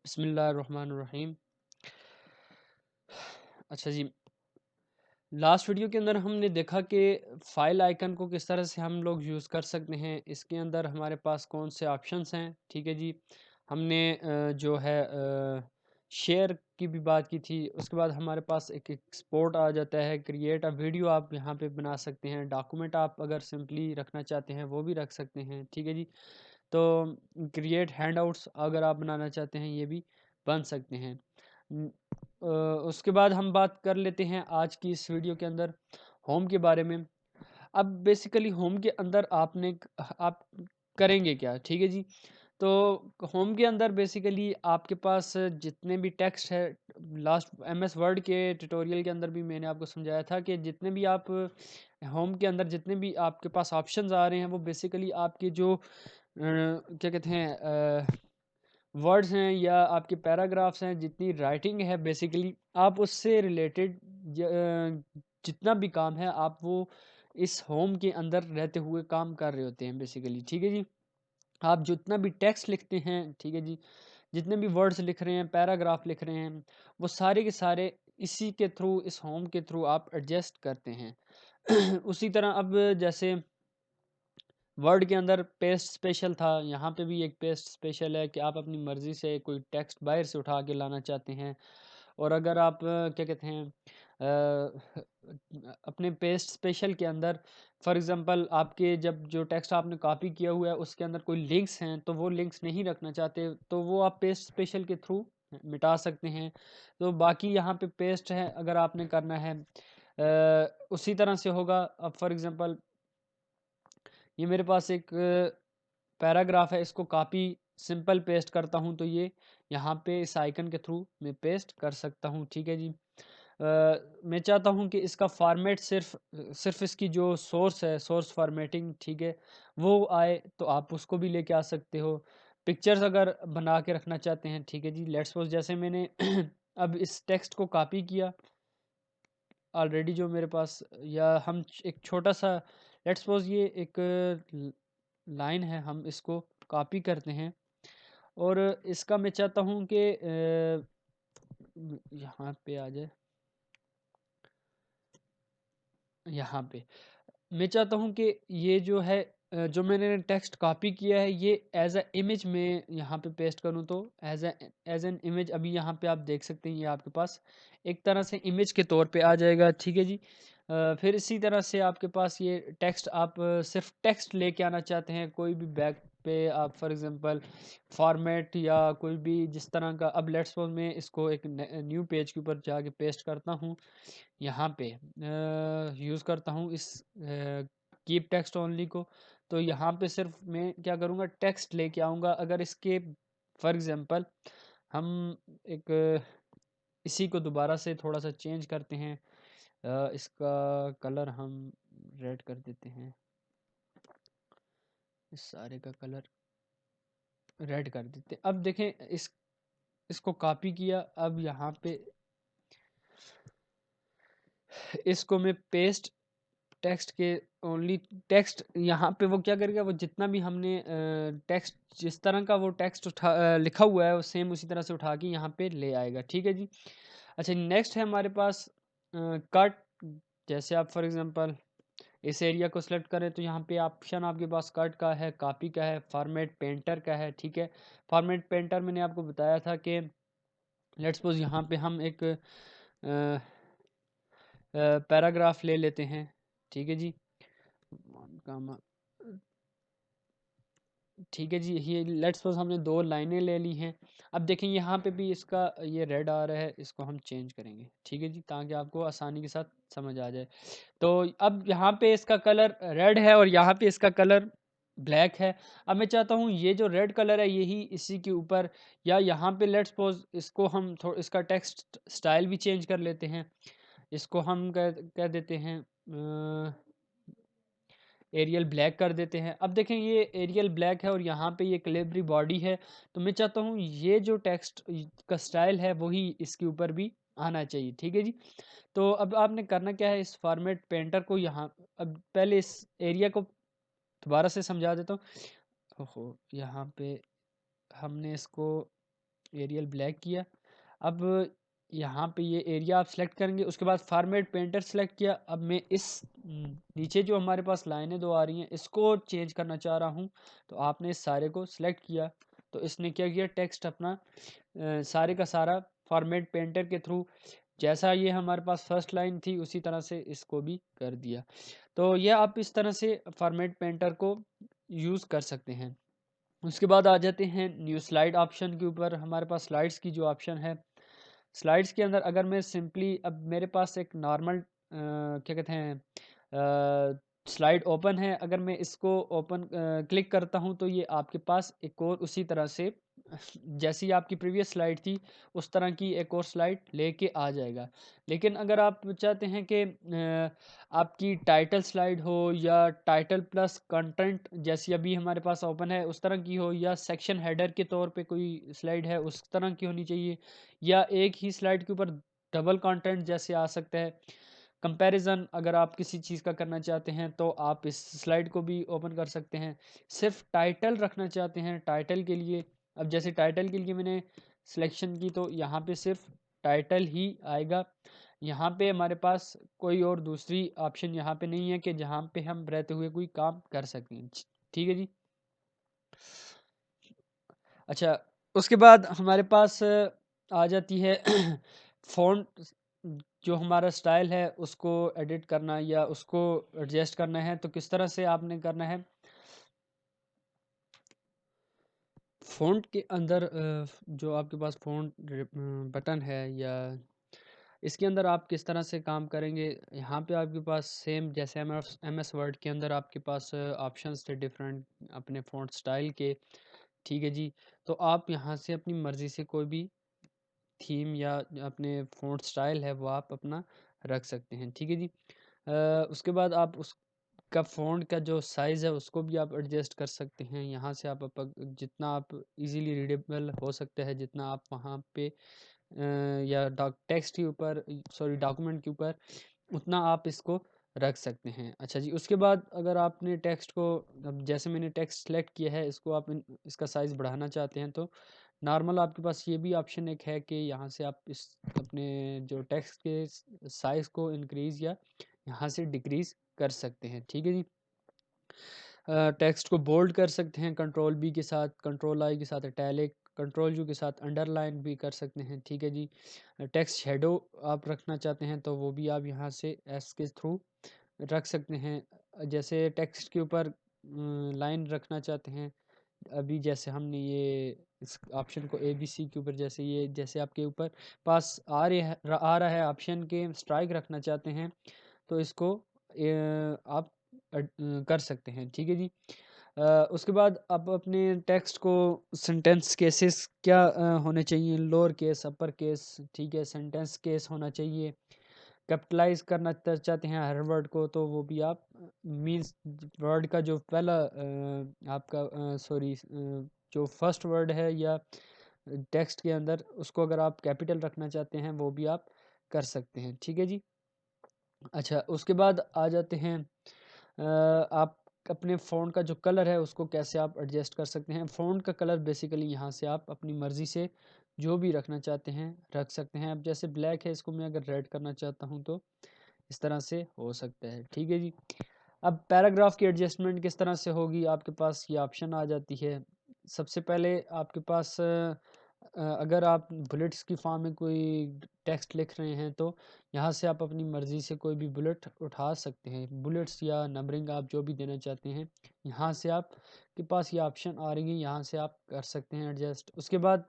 बिस्मिल्लाहिर्रहमानिर्रहीम। अच्छा जी, last video के अंदर हमने देखा कि फ़ाइल आइकन को किस तरह से हम लोग यूज़ कर सकते हैं। इसके अंदर हमारे पास कौन से ऑप्शंस हैं, ठीक है जी। हमने जो है शेयर की भी बात की थी। उसके बाद हमारे पास एक एक्सपोर्ट आ जाता है, क्रिएट अ वीडियो आप यहाँ पे बना सकते हैं। डॉक्यूमेंट आप अगर सिंपली रखना चाहते हैं वो भी रख सकते हैं, ठीक है जी। तो क्रिएट हैंडआउट्स अगर आप बनाना चाहते हैं ये भी बन सकते हैं। न- उसके बाद हम बात कर लेते हैं आज की इस वीडियो के अंदर होम के बारे में। अब बेसिकली होम के अंदर आप करेंगे क्या, ठीक है जी। तो होम के अंदर बेसिकली आपके पास जितने भी टेक्स्ट है, लास्ट एमएस वर्ड के ट्यूटोरियल के अंदर भी मैंने आपको समझाया था कि जितने भी आप होम के अंदर जितने भी आपके पास ऑप्शंस आ रहे हैं वो बेसिकली आपके जो क्या कहते हैं वर्ड्स हैं या आपके पैराग्राफ्स हैं, जितनी राइटिंग है बेसिकली आप उससे रिलेटेड जितना भी काम है आप वो इस होम के अंदर रहते हुए काम कर रहे होते हैं बेसिकली, ठीक है जी। आप जितना भी टेक्स्ट लिखते हैं, ठीक है जी, जितने भी वर्ड्स लिख रहे हैं, पैराग्राफ लिख रहे हैं, वो सारे के सारे इसी के थ्रू, इस होम के थ्रू आप एडजस्ट करते हैं। उसी तरह अब जैसे वर्ड के अंदर पेस्ट स्पेशल था, यहाँ पे भी एक पेस्ट स्पेशल है कि आप अपनी मर्ज़ी से कोई टेक्स्ट बाहर से उठा के लाना चाहते हैं। और अगर आप क्या कहते हैं अपने पेस्ट स्पेशल के अंदर फॉर एग्ज़ाम्पल आपके जब जो टेक्स्ट आपने कॉपी किया हुआ है उसके अंदर कोई लिंक्स हैं तो वो लिंक्स नहीं रखना चाहते तो वो आप पेस्ट स्पेशल के थ्रू मिटा सकते हैं। तो बाकी यहाँ पे पेस्ट है अगर आपने करना है उसी तरह से होगा। अब फॉर एग्ज़ाम्पल ये मेरे पास एक पैराग्राफ है, इसको कॉपी सिंपल पेस्ट करता हूँ तो ये यहाँ पे इस आइकन के थ्रू मैं पेस्ट कर सकता हूँ, ठीक है जी। मैं चाहता हूँ कि इसका फॉर्मेट सिर्फ इसकी जो सोर्स है, सोर्स फॉर्मेटिंग, ठीक है, वो आए तो आप उसको भी लेके आ सकते हो। पिक्चर्स अगर बना के रखना चाहते हैं, ठीक है जी, लेट्स सपोज जैसे मैंने अब इस टेक्स्ट को कॉपी किया ऑलरेडी जो मेरे पास, या हम एक छोटा सा लेट्स सपोज ये एक लाइन है, हम इसको कॉपी करते हैं और इसका मैं चाहता हूँ कि यहाँ पे आ जाए, यहाँ पे मैं चाहता हूँ कि ये जो है जो मैंने टेक्स्ट कॉपी किया है ये एज अ इमेज में यहाँ पे पेस्ट करूँ तो एज एन इमेज अभी यहाँ पे आप देख सकते हैं ये आपके पास एक तरह से इमेज के तौर पे आ जाएगा, ठीक है जी। फिर इसी तरह से आपके पास ये टेक्स्ट आप सिर्फ टेक्स्ट लेके आना चाहते हैं कोई भी बैक पे आप फॉर एग्जांपल फॉर्मेट या कोई भी जिस तरह का। अब लेट्स सपोज मैं इसको एक न्यू पेज के ऊपर जाके पेस्ट करता हूँ, यहाँ पे यूज़ करता हूँ इस कीप टेक्स्ट ओनली को। तो यहाँ पे सिर्फ मैं क्या करूँगा, टेक्स्ट लेके आऊँगा। अगर इसके फॉर एग्जांपल हम एक इसी को दोबारा से थोड़ा सा चेंज करते हैं, इसका कलर हम रेड कर देते हैं, इस सारे का कलर रेड कर देते हैं। अब देखें इसको कॉपी किया, अब यहाँ पे इसको मैं पेस्ट टेक्स्ट के ओनली टेक्स्ट यहाँ पे वो क्या करेगा, वो जितना भी हमने टेक्स्ट जिस तरह का वो टेक्स्ट लिखा हुआ है वो सेम उसी तरह से उठा के यहाँ पे ले आएगा, ठीक है जी। अच्छा नेक्स्ट है हमारे पास कट। जैसे आप फॉर एग्जांपल इस एरिया को सिलेक्ट करें तो यहाँ पे ऑप्शन आपके पास कट का है, कॉपी का है, फॉर्मेट पेंटर का है, ठीक है। फॉर्मेट पेंटर मैंने आपको बताया था कि लेट्स सपोज यहाँ पे हम एक पैराग्राफ ले लेते हैं, ठीक है जी, कामा, ठीक है जी। ये लेट्स सपोज हमने दो लाइनें ले ली हैं। अब देखें यहाँ पे भी इसका ये रेड आ रहा है, इसको हम चेंज करेंगे, ठीक है जी, ताकि आपको आसानी के साथ समझ आ जाए। तो अब यहाँ पे इसका कलर रेड है और यहाँ पे इसका कलर ब्लैक है। अब मैं चाहता हूँ ये जो रेड कलर है यही इसी के ऊपर, या यहाँ पे लेट्स सपोज इसको हम थोड़ा इसका टेक्स्ट स्टाइल भी चेंज कर लेते हैं। इसको हम कह देते हैं एरियल ब्लैक कर देते हैं। अब देखें ये एरियल ब्लैक है और यहाँ पे ये कैलिबरी बॉडी है। तो मैं चाहता हूँ ये जो टेक्स्ट का स्टाइल है वही इसके ऊपर भी आना चाहिए, ठीक है जी। तो अब आपने करना क्या है, इस फॉर्मेट पेंटर को यहाँ, अब पहले इस एरिया को दोबारा से समझा देता हूँ। ओहो, यहाँ पे हमने इसको एरियल ब्लैक किया। अब यहाँ पे ये एरिया आप सेलेक्ट करेंगे, उसके बाद फॉर्मेट पेंटर सेलेक्ट किया। अब मैं इस नीचे जो हमारे पास लाइनें दो आ रही हैं इसको चेंज करना चाह रहा हूँ, तो आपने इस सारे को सिलेक्ट किया तो इसने क्या किया, टेक्स्ट अपना सारे का सारा फॉर्मेट पेंटर के थ्रू जैसा ये हमारे पास फर्स्ट लाइन थी उसी तरह से इसको भी कर दिया। तो यह आप इस तरह से फॉर्मेट पेंटर को यूज़ कर सकते हैं। उसके बाद आ जाते हैं न्यू स्लाइड ऑप्शन के ऊपर। हमारे पास स्लाइड्स की जो ऑप्शन है, स्लाइड्स के अंदर अगर मैं सिंपली, अब मेरे पास एक नॉर्मल क्या कहते हैं स्लाइड ओपन है, अगर मैं इसको ओपन क्लिक करता हूं तो ये आपके पास एक और उसी तरह से जैसी आपकी प्रीवियस स्लाइड थी उस तरह की एक और स्लाइड लेके आ जाएगा। लेकिन अगर आप चाहते हैं कि आपकी टाइटल स्लाइड हो या टाइटल प्लस कंटेंट जैसी अभी हमारे पास ओपन है उस तरह की हो, या सेक्शन हेडर के तौर पे कोई स्लाइड है उस तरह की होनी चाहिए, या एक ही स्लाइड के ऊपर डबल कंटेंट जैसे आ सकता है, कंपैरिजन अगर आप किसी चीज़ का करना चाहते हैं तो आप इस स्लाइड को भी ओपन कर सकते हैं। सिर्फ टाइटल रखना चाहते हैं टाइटल के लिए, अब जैसे टाइटल के लिए मैंने सिलेक्शन की तो यहाँ पे सिर्फ टाइटल ही आएगा। यहाँ पे हमारे पास कोई और दूसरी ऑप्शन यहाँ पे नहीं है कि जहाँ पे हम रहते हुए कोई काम कर सकें। ठीक है जी। अच्छा, उसके बाद हमारे पास आ जाती है फ़ॉन्ट, जो हमारा स्टाइल है उसको एडिट करना या उसको एडजस्ट करना है तो किस तरह से आपने करना है। फ़ॉन्ट के अंदर जो आपके पास फ़ॉन्ट बटन है या इसके अंदर आप किस तरह से काम करेंगे, यहाँ पे आपके पास सेम जैसे एम एस वर्ड के अंदर आपके पास ऑप्शंस थे डिफरेंट अपने फ़ॉन्ट स्टाइल के। ठीक है जी। तो आप यहाँ से अपनी मर्ज़ी से कोई भी थीम या अपने फ़ॉन्ट स्टाइल है वो आप अपना रख सकते हैं। ठीक है जी। उसके बाद आप उसका फ़ॉन्ट का जो साइज़ है उसको भी आप एडजस्ट कर सकते हैं। यहाँ से आप जितना आप इजीली रीडेबल हो सकता है जितना आप वहाँ पे या टेक्स्ट के ऊपर, सॉरी डॉक्यूमेंट के ऊपर उतना आप इसको रख सकते हैं। अच्छा जी, उसके बाद अगर आपने टेक्स्ट को, अब जैसे मैंने टेक्स्ट सेलेक्ट किया है इसको आप इसका साइज़ बढ़ाना चाहते हैं तो नॉर्मल आपके पास ये भी ऑप्शन एक है कि यहाँ से आप इस अपने जो टेक्स्ट के साइज़ को इंक्रीज़ या यहाँ से डिक्रीज़ कर सकते हैं। ठीक है जी। टेक्स्ट को बोल्ड कर सकते हैं कंट्रोल बी के साथ, कंट्रोल आई के साथ इटैलिक, कंट्रोल यू के साथ अंडरलाइन भी कर सकते हैं। ठीक है जी। टेक्स्ट शेडो आप रखना चाहते हैं तो वो भी आप यहाँ से एस के थ्रू रख सकते हैं। जैसे टेक्स्ट के ऊपर लाइन रखना चाहते हैं, अभी जैसे हमने ये इस ऑप्शन को ए बी सी के ऊपर, जैसे ये जैसे आपके ऊपर पास आ रहा है ऑप्शन के स्ट्राइक रखना चाहते हैं तो इसको आप कर सकते हैं। ठीक है जी। उसके बाद आप अपने टेक्स्ट को सेंटेंस केसेस क्या होने चाहिए, लोअर केस अपर केस, ठीक है, सेंटेंस केस होना चाहिए, कैपिटलाइज करना चाहते हैं हर वर्ड को तो वो भी आप मीन्स वर्ड का जो पहला आपका सॉरी जो फर्स्ट वर्ड है या टेक्स्ट के अंदर उसको अगर आप कैपिटल रखना चाहते हैं वो भी आप कर सकते हैं। ठीक है जी। अच्छा, उसके बाद आ जाते हैं आप अपने फ़ॉन्ट का जो कलर है उसको कैसे आप एडजस्ट कर सकते हैं। फ़ॉन्ट का कलर बेसिकली यहाँ से आप अपनी मर्ज़ी से जो भी रखना चाहते हैं रख सकते हैं। अब जैसे ब्लैक है इसको मैं अगर रेड करना चाहता हूँ तो इस तरह से हो सकता है। ठीक है जी। अब पैराग्राफ की एडजस्टमेंट किस तरह से होगी, आपके पास ये ऑप्शन आ जाती है। सबसे पहले आपके पास अगर आप बुलेट्स की फॉर्म में कोई टेक्स्ट लिख रहे हैं तो यहाँ से आप अपनी मर्ज़ी से कोई भी बुलेट उठा सकते हैं। बुलेट्स या नंबरिंग आप जो भी देना चाहते हैं यहाँ से आप के पास ये ऑप्शन आ रही है, यहाँ से आप कर सकते हैं एडजस्ट। उसके बाद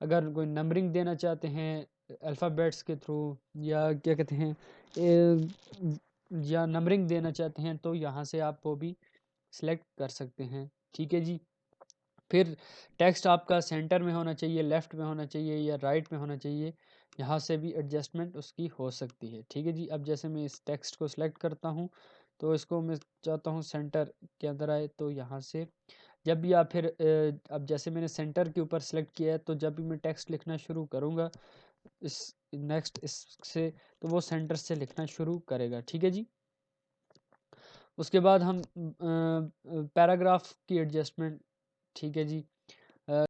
अगर कोई नंबरिंग देना चाहते हैं अल्फ़ाबेट्स के थ्रू या क्या कहते हैं या नंबरिंग देना चाहते हैं तो यहाँ से आप वो भी सिलेक्ट कर सकते हैं। ठीक है जी। फिर टेक्स्ट आपका सेंटर में होना चाहिए, लेफ़्ट में होना चाहिए या राइट में होना चाहिए, यहाँ से भी एडजस्टमेंट उसकी हो सकती है। ठीक है जी। अब जैसे मैं इस टेक्स्ट को सिलेक्ट करता हूँ तो इसको मैं चाहता हूँ सेंटर के अंदर आए तो यहाँ से जब भी आप फिर अब जैसे मैंने सेंटर के ऊपर सेलेक्ट किया है तो जब भी मैं टेक्स्ट लिखना शुरू करूँगा इस नेक्स्ट इससे तो वो सेंटर से लिखना शुरू करेगा। ठीक है जी। उसके बाद हम पैराग्राफ की एडजस्टमेंट, ठीक है जी।